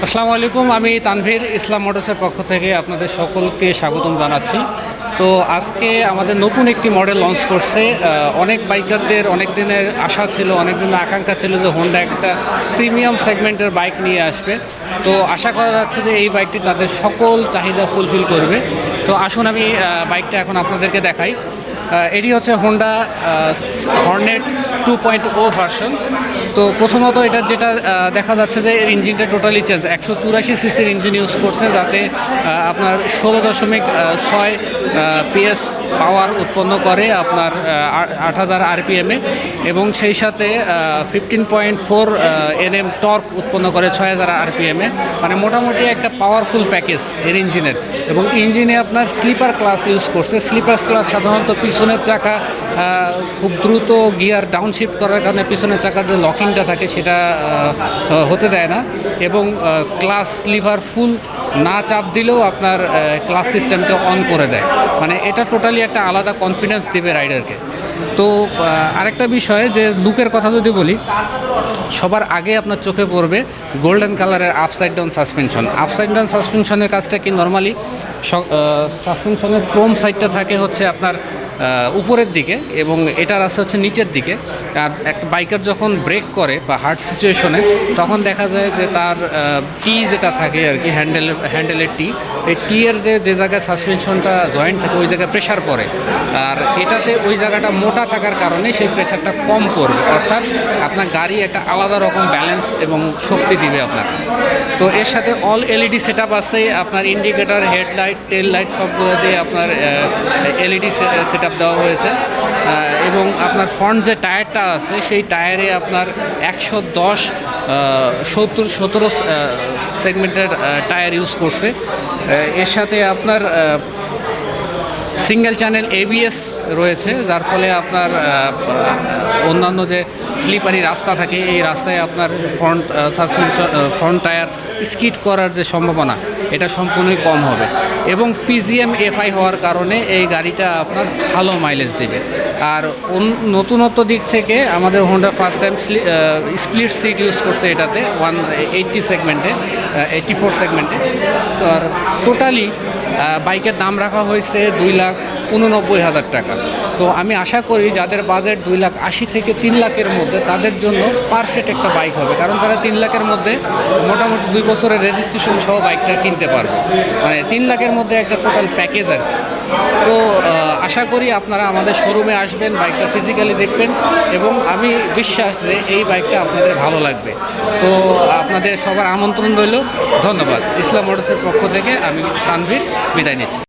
আসসালামু আলাইকুম, আমি তানভীর ইসলাম মোটরসের পক্ষ থেকে আপনাদের সকলকে স্বাগতম জানাচ্ছি। তো আজকে আমাদের নতুন একটি মডেল লঞ্চ করছে। অনেক বাইকারদের অনেক দিনের আশা ছিল, অনেক দিনের আকাঙ্ক্ষা ছিল যে হোন্ডা একটা প্রিমিয়াম সেগমেন্টের বাইক নিয়ে আসবে। তো আশা করা যাচ্ছে যে এই বাইকটি তাদের সকল চাহিদা ফুলফিল করবে। তো আসুন আমি বাইকটা এখন আপনাদেরকে দেখাই। এটি হচ্ছে হোন্ডা হর্নেট 2.0 ভার্সন। তো প্রথমত এটা যেটা দেখা যাচ্ছে যে এর ইঞ্জিনটা টোটালি চেঞ্জ, 184 সিসির ইঞ্জিন ইউজ করছে, যাতে আপনার 16.6 PS পাওয়ার উৎপন্ন করে আপনার 8000 RPM-এ, এবং সেই সাথে 15.4 Nm টর্ক উৎপন্ন করে 6000 RPM-এ। মানে মোটামুটি একটা পাওয়ারফুল প্যাকেজ এর ইঞ্জিনের। এবং ইঞ্জিনে আপনার স্লিপার ক্লাস ইউজ করছে। স্লিপার ক্লাস সাধারণত পিছনের চাকা খুব দ্রুত গিয়ার ডাউনশিফট করার কারণে পিছনের চাকার যে লকিংটা থাকে সেটা হতে দেয় না, এবং ক্লাস লিভার ফুল না চাপ দিলেও আপনার ক্লাস সিস্টেমকে অন করে দেয়। মানে এটা টোটালি একটা আলাদা কনফিডেন্স দেবে রাইডারকে। তো আরেকটা বিষয়, যে লুকের কথা যদি বলি, সবার আগে আপনার চোখে পড়বে গোল্ডেন কালারের upside down suspension. Upside down সাসপেনশনের কাজটা কি, নর্মালি সাসপেনশনের ক্রোম সাইডটা থাকে হচ্ছে আপনার উপরের দিকে, এবং এটার আছে হচ্ছে নিচের দিকে। আর একটা বাইকার যখন ব্রেক করে বা হার্ড সিচুয়েশনে, তখন দেখা যায় যে তার টি যেটা থাকে আর কি, হ্যান্ডেলের টি, এই টি এর যে জায়গায় সাসপেনশনটা জয়েন্ট থাকে ওই জায়গায় প্রেশার পড়ে। আর এটাতে ওই জায়গাটা মোটা থাকার কারণে সেই প্রেশারটা কম পড়বে, অর্থাৎ আপনার গাড়ি একটা আলাদা রকম ব্যালেন্স এবং শক্তি দিবে আপনাকে। তো এর সাথে অল এলইডি সেট আপ আছে, আপনার ইন্ডিকেটার, হেডলাইট, টেল লাইট সবগুলো দিয়ে আপনার এলইডি সেট আপ দেওয়া হয়েছে। এবং আপনার ফ্রন্ট যে টায়ারটা আছে সেই টায়ারে আপনার 117 সেগমেন্টের টায়ার ইউজ করছে। এর সাথে আপনার সিঙ্গেল চ্যানেল ABS রয়েছে, যার ফলে আপনার অন্যান্য যে স্লিপারি রাস্তা থাকে এই রাস্তায় আপনার ফ্রন্ট টায়ার স্কিড করার যে সম্ভাবনা এটা সম্পূর্ণই কম হবে। এবং PGM FI হওয়ার কারণে এই গাড়িটা আপনার ভালো মাইলেজ দেবে। আর নতুনত্ব দিক থেকে আমাদের Honda first time split seat use করছে এটাতে 180 সেগমেন্টে, 84 সেগমেন্টে। তো আর টোটালি বাইকের দাম রাখা হয়েছে 2,89,000 টাকা। তো আমি আশা করি যাদের বাজেট 2,80,000 থেকে 3 লাখের মধ্যে, তাদের জন্য পারফেক্ট একটা বাইক হবে, কারণ তারা 3 লাখের মধ্যে মোটামুটি 2 বছরের রেজিস্ট্রেশন সহ বাইকটা কিনতে পারবে। মানে 3 লাখের মধ্যে একটা টোটাল প্যাকেজ আর কি। তো আশা করি আপনারা আমাদের শোরুমে আসবেন, বাইকটা ফিজিক্যালি দেখবেন, এবং আমি বিশ্বাস যে এই বাইকটা আপনাদের ভালো লাগবে। তো আপনাদের সবার আমন্ত্রণ রইল। ধন্যবাদ। ইসলাম মোটরসের পক্ষ থেকে আমি তানভীর বিদায় নিচ্ছি।